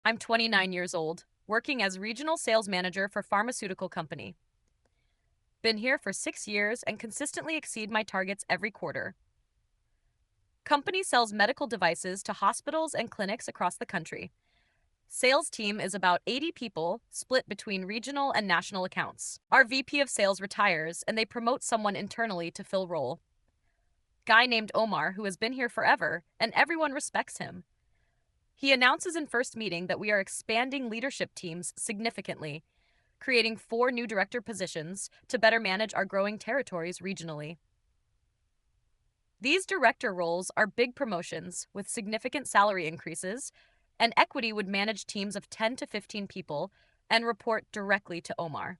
I'm 29 years old, working as regional sales manager for pharmaceutical company. Been here for 6 years and consistently exceed my targets every quarter. Company sells medical devices to hospitals and clinics across the country. Sales team is about 80 people, split between regional and national accounts. Our VP of sales retires and they promote someone internally to fill role. Guy named Omar who has been here forever and everyone respects him. He announces in first meeting that we are expanding leadership teams significantly, creating 4 new director positions to better manage our growing territories regionally. These director roles are big promotions with significant salary increases, and equity would manage teams of 10 to 15 people and report directly to Omar.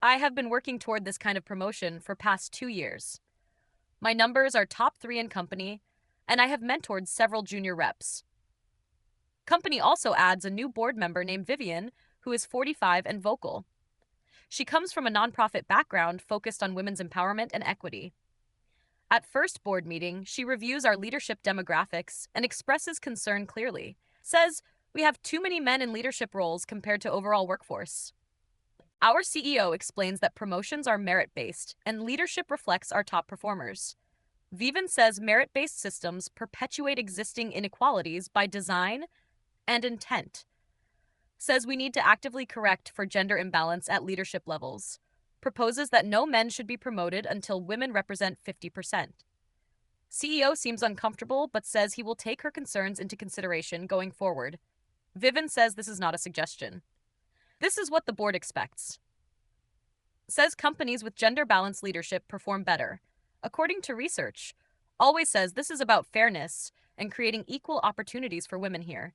I have been working toward this kind of promotion for past 2 years. My numbers are top 3 in company, and I have mentored several junior reps. Company also adds a new board member named Vivian, who is 45 and vocal. She comes from a nonprofit background focused on women's empowerment and equity. At first board meeting, she reviews our leadership demographics and expresses concern clearly. Says, we have too many men in leadership roles compared to overall workforce. Our CEO explains that promotions are merit-based and leadership reflects our top performers. Vivian says merit-based systems perpetuate existing inequalities by design and intent. Says we need to actively correct for gender imbalance at leadership levels. Proposes that no men should be promoted until women represent 50%. CEO seems uncomfortable but says he will take her concerns into consideration going forward. Vivian says this is not a suggestion. This is what the board expects. Says companies with gender-balanced leadership perform better. According to research, always says this is about fairness and creating equal opportunities for women here.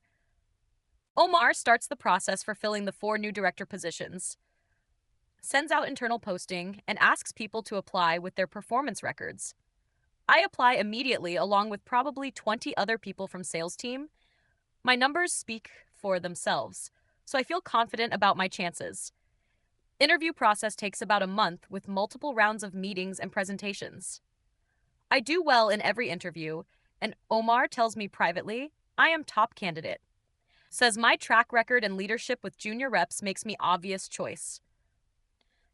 Omar starts the process for filling the 4 new director positions, sends out internal posting, and asks people to apply with their performance records. I apply immediately along with probably 20 other people from sales team. My numbers speak for themselves, so I feel confident about my chances. Interview process takes about a month with multiple rounds of meetings and presentations. I do well in every interview, and Omar tells me privately I am top candidate. Says my track record and leadership with junior reps makes me obvious choice.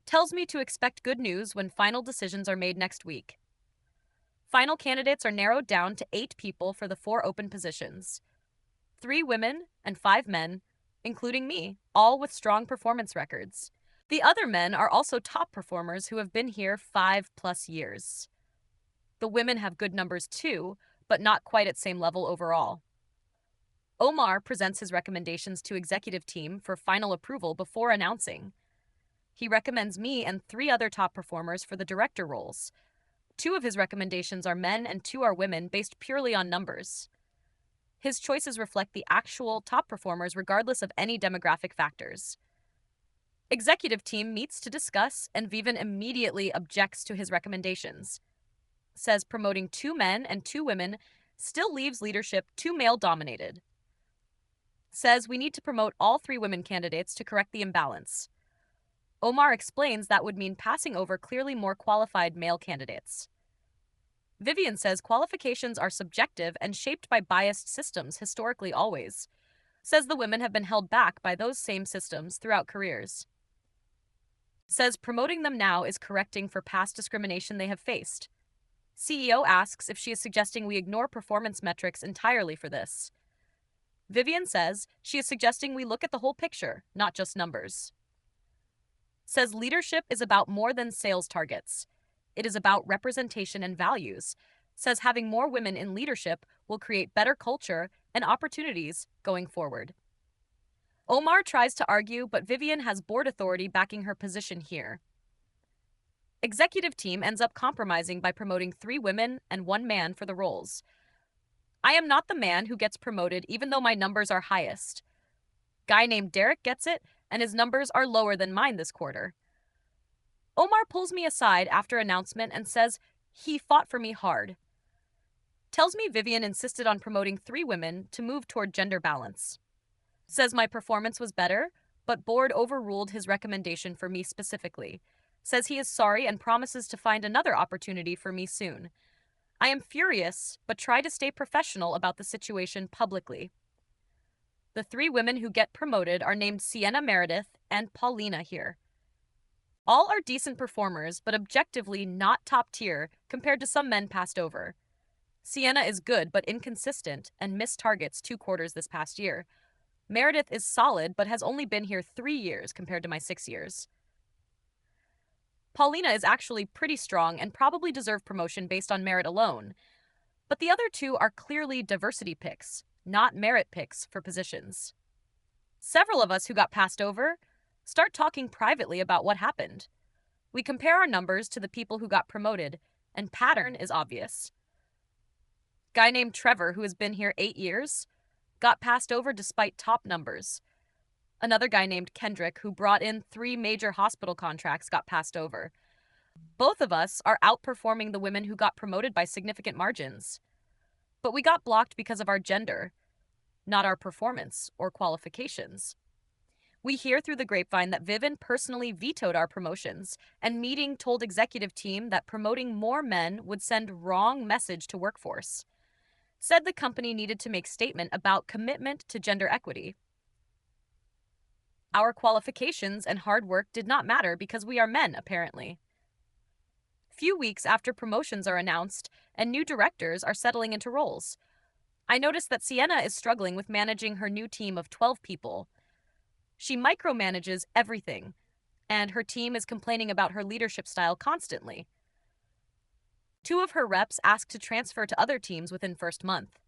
Tells me to expect good news when final decisions are made next week. Final candidates are narrowed down to 8 people for the 4 open positions. 3 women and 5 men, including me, all with strong performance records. The other men are also top performers who have been here 5+ years. The women have good numbers too, but not quite at same level overall. Omar presents his recommendations to executive team for final approval before announcing. He recommends me and 3 other top performers for the director roles. 2 of his recommendations are men and 2 are women based purely on numbers. His choices reflect the actual top performers regardless of any demographic factors. Executive team meets to discuss and Vivian immediately objects to his recommendations. Says promoting 2 men and 2 women still leaves leadership too male-dominated. Says we need to promote all 3 women candidates to correct the imbalance. Omar explains that would mean passing over clearly more qualified male candidates. Vivian says qualifications are subjective and shaped by biased systems historically always. Says the women have been held back by those same systems throughout careers. Says promoting them now is correcting for past discrimination they have faced. CEO asks if she is suggesting we ignore performance metrics entirely for this. Vivian says she is suggesting we look at the whole picture, not just numbers. Says leadership is about more than sales targets. It is about representation and values. Says having more women in leadership will create better culture and opportunities going forward. Omar tries to argue, but Vivian has board authority backing her position here. Executive team ends up compromising by promoting 3 women and 1 man for the roles. I am not the man who gets promoted even though my numbers are highest. Guy named Derek gets it, and his numbers are lower than mine this quarter. Omar pulls me aside after announcement and says he fought for me hard. Tells me Vivian insisted on promoting 3 women to move toward gender balance. Says my performance was better, but board overruled his recommendation for me specifically. Says he is sorry and promises to find another opportunity for me soon. I am furious, but try to stay professional about the situation publicly. The three women who get promoted are named Sienna Meredith and Paulina here. All are decent performers, but objectively not top tier compared to some men passed over. Sienna is good but inconsistent and missed targets 2 quarters this past year. Meredith is solid but has only been here 3 years compared to my 6 years. Paulina is actually pretty strong and probably deserve promotion based on merit alone, but the other two are clearly diversity picks, not merit picks for positions. Several of us who got passed over start talking privately about what happened. We compare our numbers to the people who got promoted, and pattern is obvious. Guy named Trevor, who has been here 8 years, got passed over despite top numbers. Another guy named Kendrick, who brought in 3 major hospital contracts, got passed over. Both of us are outperforming the women who got promoted by significant margins. But we got blocked because of our gender, not our performance or qualifications. We hear through the grapevine that Vivian personally vetoed our promotions, and meeting told executive team that promoting more men would send wrong message to workforce. Said the company needed to make statement about commitment to gender equity. Our qualifications and hard work did not matter because we are men, apparently. Few weeks after promotions are announced and new directors are settling into roles, I noticed that Sienna is struggling with managing her new team of 12 people. She micromanages everything, and her team is complaining about her leadership style constantly. 2 of her reps asked to transfer to other teams within first month.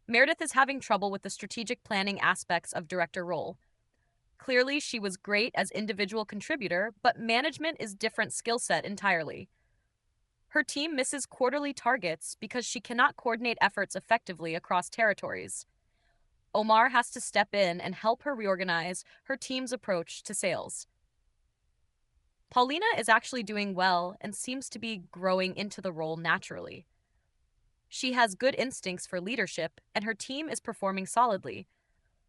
Meredith is having trouble with the strategic planning aspects of director role. Clearly, she was great as individual contributor, but management is different skill set entirely. Her team misses quarterly targets because she cannot coordinate efforts effectively across territories. Omar has to step in and help her reorganize her team's approach to sales. Paulina is actually doing well and seems to be growing into the role naturally. She has good instincts for leadership, and her team is performing solidly.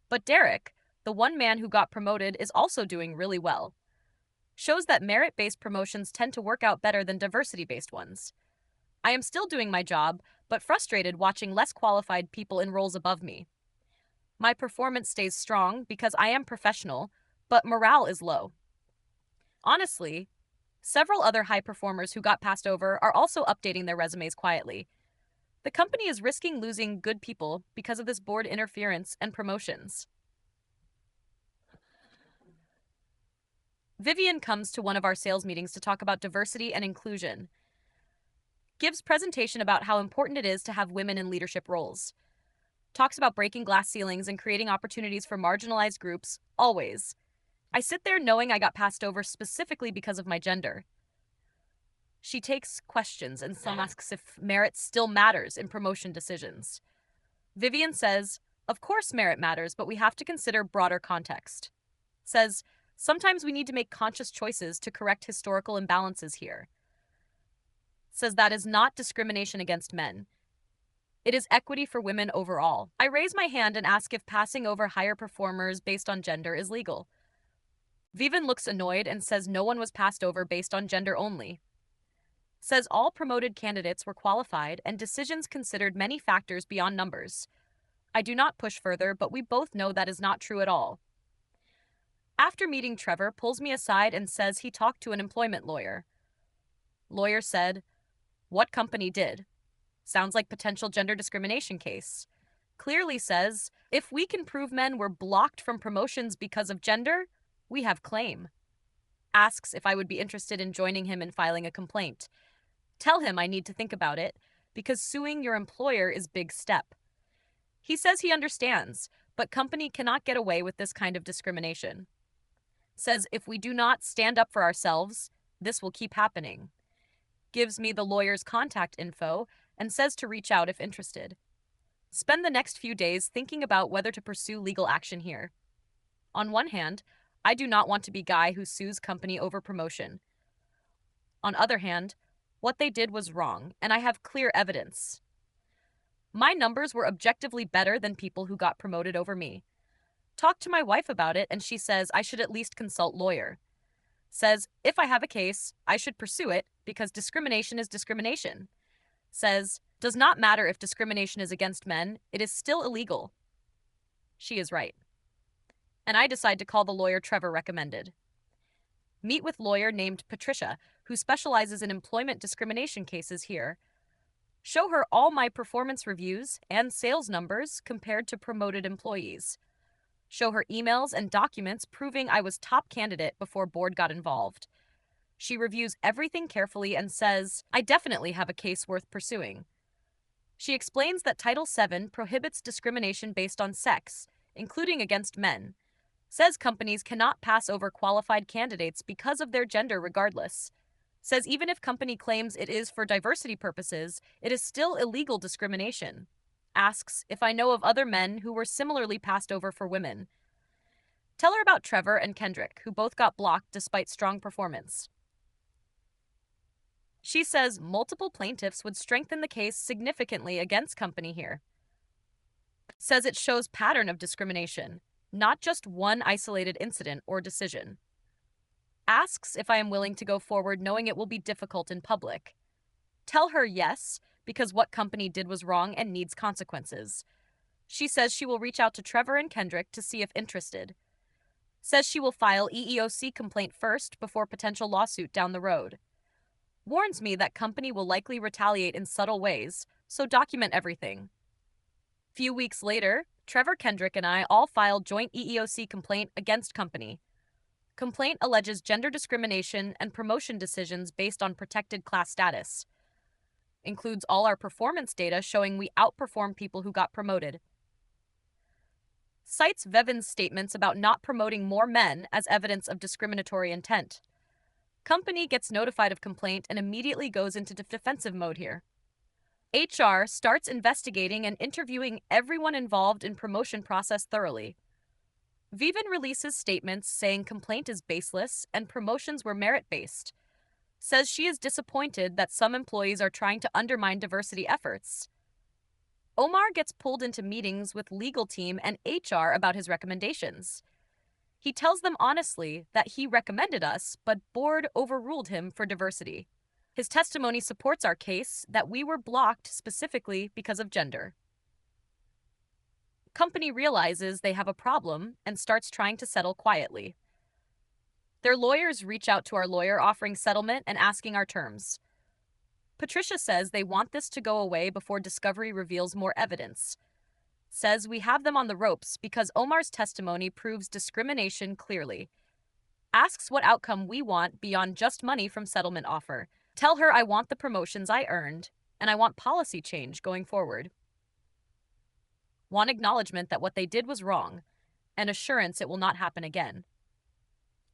But Derek, the one man who got promoted, is also doing really well. Shows that merit-based promotions tend to work out better than diversity-based ones. I am still doing my job, but frustrated watching less qualified people in roles above me. My performance stays strong because I am professional, but morale is low. Honestly, several other high performers who got passed over are also updating their resumes quietly. The company is risking losing good people because of this board interference and promotions. Vivian comes to one of our sales meetings to talk about diversity and inclusion. Gives presentation about how important it is to have women in leadership roles. Talks about breaking glass ceilings and creating opportunities for marginalized groups, always. I sit there knowing I got passed over specifically because of my gender. She takes questions and some asks if merit still matters in promotion decisions. Vivian says, of course merit matters, but we have to consider broader context. Says, sometimes we need to make conscious choices to correct historical imbalances here. Says that is not discrimination against men. It is equity for women overall. I raise my hand and ask if passing over higher performers based on gender is legal. Vivian looks annoyed and says no one was passed over based on gender only. Says all promoted candidates were qualified and decisions considered many factors beyond numbers. I do not push further, but we both know that is not true at all. After meeting, Trevor pulls me aside and says he talked to an employment lawyer. Lawyer said, "What company did? Sounds like potential gender discrimination case. Clearly says, if we can prove men were blocked from promotions because of gender, we have claim." Asks if I would be interested in joining him in filing a complaint. Tell him I need to think about it, because suing your employer is big step. He says he understands, but company cannot get away with this kind of discrimination. Says if we do not stand up for ourselves, this will keep happening. Gives me the lawyer's contact info and says to reach out if interested. Spend the next few days thinking about whether to pursue legal action here. On one hand, I do not want to be guy who sues company over promotion. On other hand, what they did was wrong, and I have clear evidence. My numbers were objectively better than people who got promoted over me. Talked to my wife about it, and she says I should at least consult lawyer. Says if I have a case, I should pursue it because discrimination is discrimination. Says does not matter if discrimination is against men, it is still illegal. She is right. And I decide to call the lawyer Trevor recommended. Meet with lawyer named Patricia, who specializes in employment discrimination cases here. Show her all my performance reviews and sales numbers compared to promoted employees. Show her emails and documents proving I was top candidate before board got involved. She reviews everything carefully and says, I definitely have a case worth pursuing. She explains that Title VII prohibits discrimination based on sex, including against men. Says companies cannot pass over qualified candidates because of their gender regardless. Says even if company claims it is for diversity purposes, it is still illegal discrimination. Asks if I know of other men who were similarly passed over for women. Tell her about Trevor and Kendrick, who both got blocked despite strong performance. She says multiple plaintiffs would strengthen the case significantly against company here. Says it shows pattern of discrimination, not just one isolated incident or decision. Asks if I am willing to go forward knowing it will be difficult in public. Tell her yes, because what company did was wrong and needs consequences. She says she will reach out to Trevor and Kendrick to see if interested. Says she will file EEOC complaint first before potential lawsuit down the road. Warns me that company will likely retaliate in subtle ways, so document everything. Few weeks later, Trevor, Kendrick, and I all filed joint EEOC complaint against company. Complaint alleges gender discrimination and promotion decisions based on protected class status. Includes all our performance data showing we outperform people who got promoted. Cites Vevin's statements about not promoting more men as evidence of discriminatory intent. Company gets notified of complaint and immediately goes into defensive mode here. HR starts investigating and interviewing everyone involved in promotion process thoroughly. Vivin releases statements saying complaint is baseless and promotions were merit-based. Says she is disappointed that some employees are trying to undermine diversity efforts. Omar gets pulled into meetings with legal team and HR about his recommendations. He tells them honestly that he recommended us, but board overruled him for diversity. His testimony supports our case that we were blocked specifically because of gender. Company realizes they have a problem and starts trying to settle quietly. Their lawyers reach out to our lawyer offering settlement and asking our terms. Patricia says they want this to go away before discovery reveals more evidence. Says we have them on the ropes because Omar's testimony proves discrimination clearly. Asks what outcome we want beyond just money from settlement offer. Tell her I want the promotions I earned, and I want policy change going forward. Want acknowledgement that what they did was wrong, and assurance it will not happen again.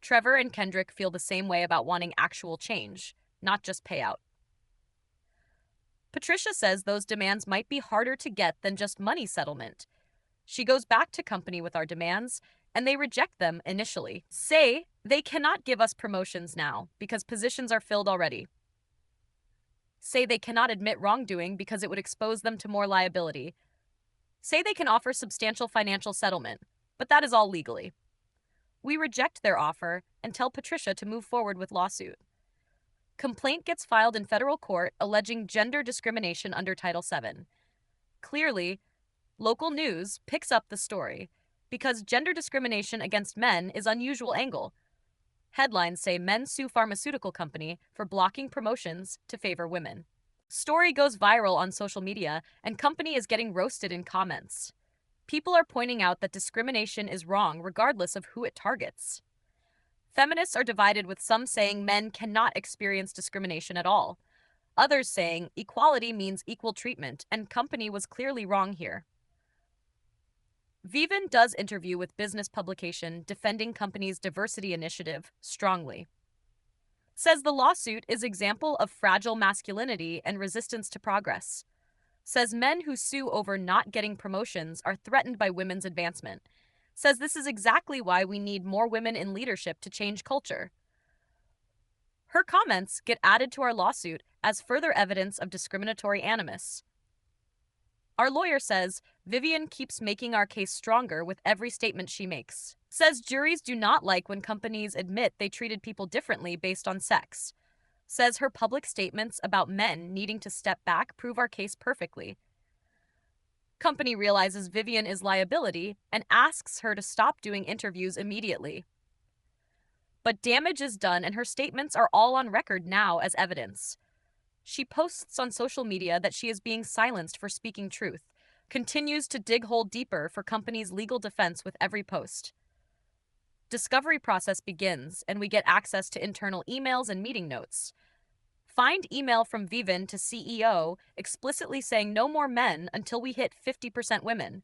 Trevor and Kendrick feel the same way about wanting actual change, not just payout. Patricia says those demands might be harder to get than just money settlement. She goes back to company with our demands, and they reject them initially. Say they cannot give us promotions now because positions are filled already. Say they cannot admit wrongdoing because it would expose them to more liability. Say they can offer substantial financial settlement, but that is all legally. We reject their offer and tell Patricia to move forward with lawsuit. Complaint gets filed in federal court alleging gender discrimination under Title VII. Clearly, local news picks up the story because gender discrimination against men is unusual angle. Headlines say men sue pharmaceutical company for blocking promotions to favor women. Story goes viral on social media and company is getting roasted in comments. People are pointing out that discrimination is wrong regardless of who it targets. Feminists are divided with some saying men cannot experience discrimination at all. Others saying equality means equal treatment and company was clearly wrong here. Vivin does interview with business publication defending company's diversity initiative strongly. Says the lawsuit is example of fragile masculinity and resistance to progress. Says men who sue over not getting promotions are threatened by women's advancement. Says this is exactly why we need more women in leadership to change culture. Her comments get added to our lawsuit as further evidence of discriminatory animus. Our lawyer says Vivian keeps making our case stronger with every statement she makes. Says juries do not like when companies admit they treated people differently based on sex. Says her public statements about men needing to step back prove our case perfectly. Company realizes Vivian is liability and asks her to stop doing interviews immediately. But damage is done and her statements are all on record now as evidence. She posts on social media that she is being silenced for speaking truth, continues to dig hole deeper for company's legal defense with every post. Discovery process begins and we get access to internal emails and meeting notes. Find email from Vivian to CEO explicitly saying no more men until we hit 50% women.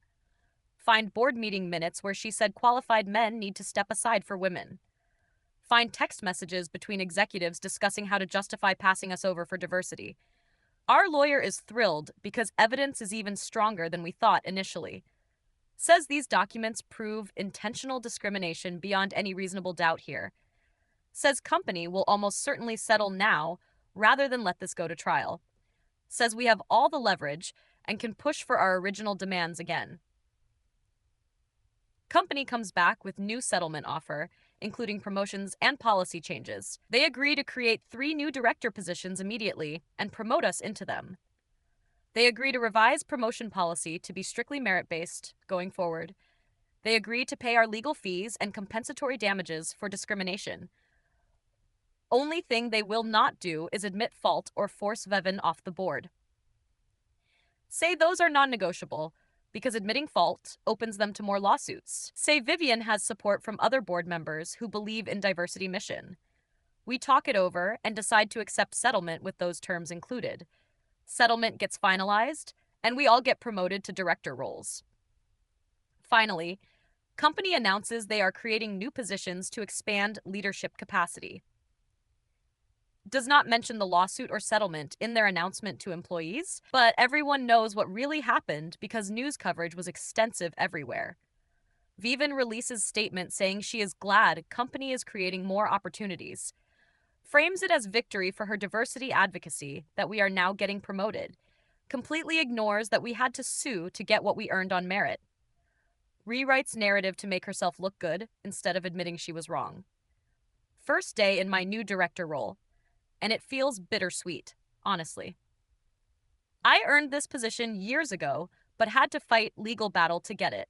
Find board meeting minutes where she said qualified men need to step aside for women. Find text messages between executives discussing how to justify passing us over for diversity. Our lawyer is thrilled because evidence is even stronger than we thought initially. Says these documents prove intentional discrimination beyond any reasonable doubt here. Says company will almost certainly settle now rather than let this go to trial. Says we have all the leverage and can push for our original demands again. Company comes back with new settlement offer, including promotions and policy changes. They agree to create 3 new director positions immediately and promote us into them. They agree to revise promotion policy to be strictly merit-based going forward. They agree to pay our legal fees and compensatory damages for discrimination. Only thing they will not do is admit fault or force Vevin off the board. Say those are non-negotiable, because admitting fault opens them to more lawsuits. Say Vivian has support from other board members who believe in diversity mission. We talk it over and decide to accept settlement with those terms included. Settlement gets finalized, and we all get promoted to director roles. Finally, company announces they are creating new positions to expand leadership capacity. Does not mention the lawsuit or settlement in their announcement to employees, but everyone knows what really happened because news coverage was extensive everywhere. Vivian releases statement saying she is glad company is creating more opportunities, frames it as victory for her diversity advocacy that we are now getting promoted, completely ignores that we had to sue to get what we earned on merit, rewrites narrative to make herself look good instead of admitting she was wrong. First day in my new director role, and it feels bittersweet, honestly. I earned this position years ago, but had to fight legal battle to get it.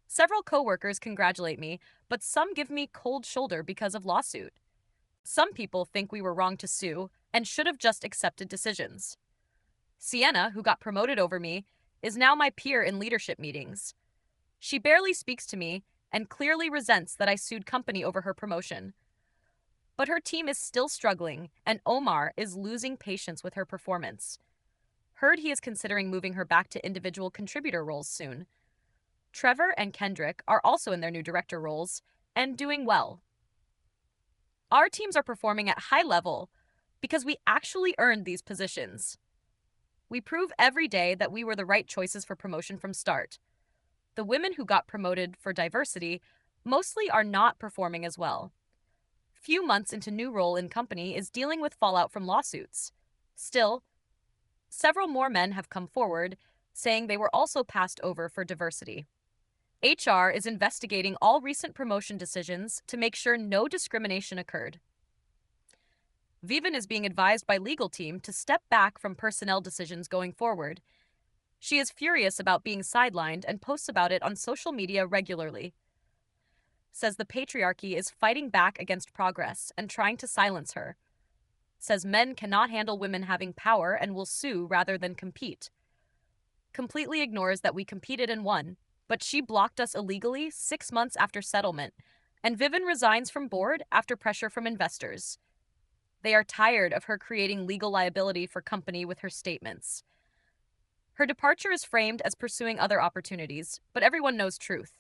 Several coworkers congratulate me, but some give me cold shoulder because of lawsuit. Some people think we were wrong to sue and should have just accepted decisions. Sienna, who got promoted over me, is now my peer in leadership meetings. She barely speaks to me and clearly resents that I sued company over her promotion. But her team is still struggling, and Omar is losing patience with her performance. Heard he is considering moving her back to individual contributor roles soon. Trevor and Kendrick are also in their new director roles and doing well. Our teams are performing at high level because we actually earned these positions. We prove every day that we were the right choices for promotion from start. The women who got promoted for diversity mostly are not performing as well. Few months into new role in company is dealing with fallout from lawsuits. Still, several more men have come forward saying they were also passed over for diversity. HR is investigating all recent promotion decisions to make sure no discrimination occurred. Vivian is being advised by legal team to step back from personnel decisions going forward. She is furious about being sidelined and posts about it on social media regularly. Says the patriarchy is fighting back against progress and trying to silence her. Says men cannot handle women having power and will sue rather than compete. Completely ignores that we competed and won, but she blocked us illegally 6 months after settlement, and Vivian resigns from board after pressure from investors. They are tired of her creating legal liability for company with her statements. Her departure is framed as pursuing other opportunities, but everyone knows truth.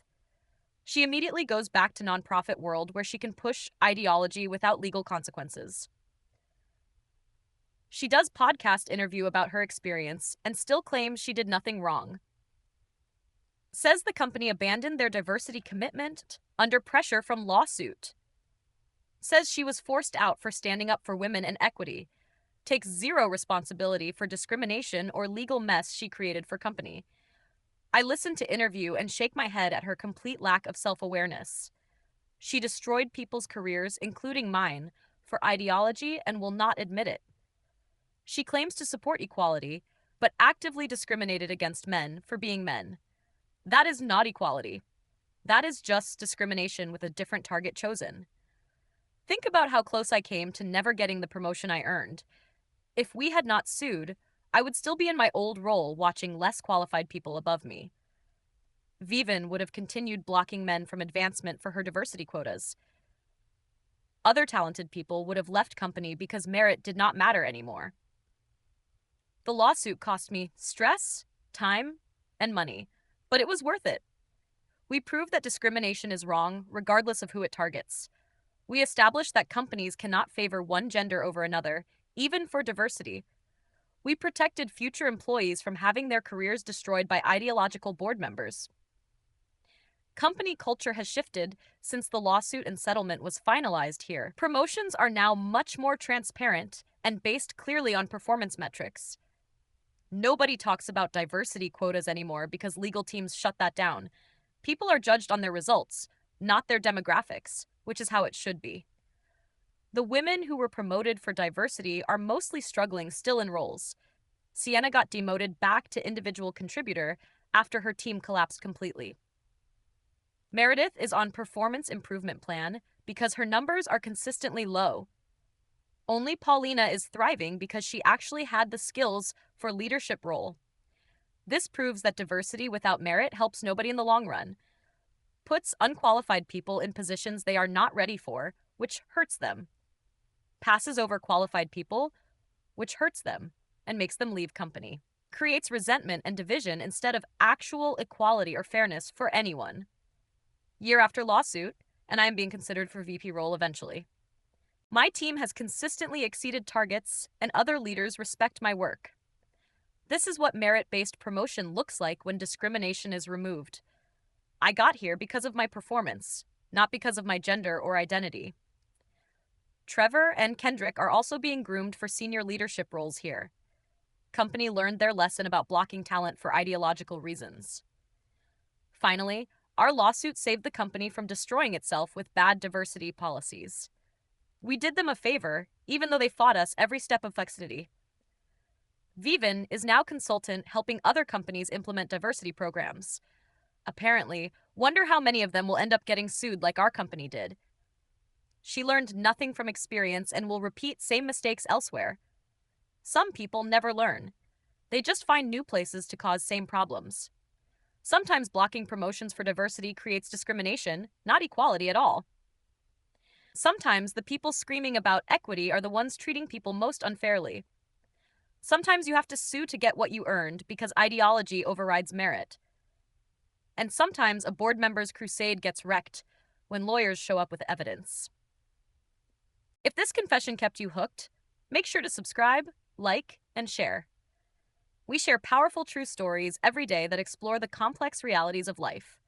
She immediately goes back to nonprofit world where she can push ideology without legal consequences. She does podcast interview about her experience and still claims she did nothing wrong. Says the company abandoned their diversity commitment under pressure from lawsuit. Says she was forced out for standing up for women and equity. Takes zero responsibility for discrimination or legal mess she created for company. I listen to interview and shake my head at her complete lack of self-awareness. She destroyed people's careers, including mine, for ideology and will not admit it. She claims to support equality, but actively discriminated against men for being men. That is not equality. That is just discrimination with a different target chosen. Think about how close I came to never getting the promotion I earned. If we had not sued, I would still be in my old role watching less qualified people above me. Vivian would have continued blocking men from advancement for her diversity quotas. Other talented people would have left company because merit did not matter anymore. The lawsuit cost me stress, time, and money, but it was worth it. We proved that discrimination is wrong regardless of who it targets. We established that companies cannot favor one gender over another, even for diversity. We protected future employees from having their careers destroyed by ideological board members. Company culture has shifted since the lawsuit and settlement was finalized here. Promotions are now much more transparent and based clearly on performance metrics. Nobody talks about diversity quotas anymore because legal teams shut that down. People are judged on their results, not their demographics, which is how it should be. The women who were promoted for diversity are mostly struggling still in roles. Sienna got demoted back to individual contributor after her team collapsed completely. Meredith is on performance improvement plan because her numbers are consistently low. Only Paulina is thriving because she actually had the skills for leadership role. This proves that diversity without merit helps nobody in the long run. Puts unqualified people in positions they are not ready for, which hurts them. Passes over qualified people, which hurts them and makes them leave company. Creates resentment and division instead of actual equality or fairness for anyone. Year after lawsuit, and I am being considered for VP role eventually. My team has consistently exceeded targets, and other leaders respect my work. This is what merit-based promotion looks like when discrimination is removed. I got here because of my performance, not because of my gender or identity. Trevor and Kendrick are also being groomed for senior leadership roles here. Company learned their lesson about blocking talent for ideological reasons. Finally, our lawsuit saved the company from destroying itself with bad diversity policies. We did them a favor, even though they fought us every step of flexity. Vivian is now consultant helping other companies implement diversity programs. Apparently, wonder how many of them will end up getting sued like our company did. She learned nothing from experience and will repeat same mistakes elsewhere. Some people never learn. They just find new places to cause same problems. Sometimes blocking promotions for diversity creates discrimination, not equality at all. Sometimes the people screaming about equity are the ones treating people most unfairly. Sometimes you have to sue to get what you earned because ideology overrides merit. And sometimes a board member's crusade gets wrecked when lawyers show up with evidence. If this confession kept you hooked, make sure to subscribe, like, and share. We share powerful true stories every day that explore the complex realities of life.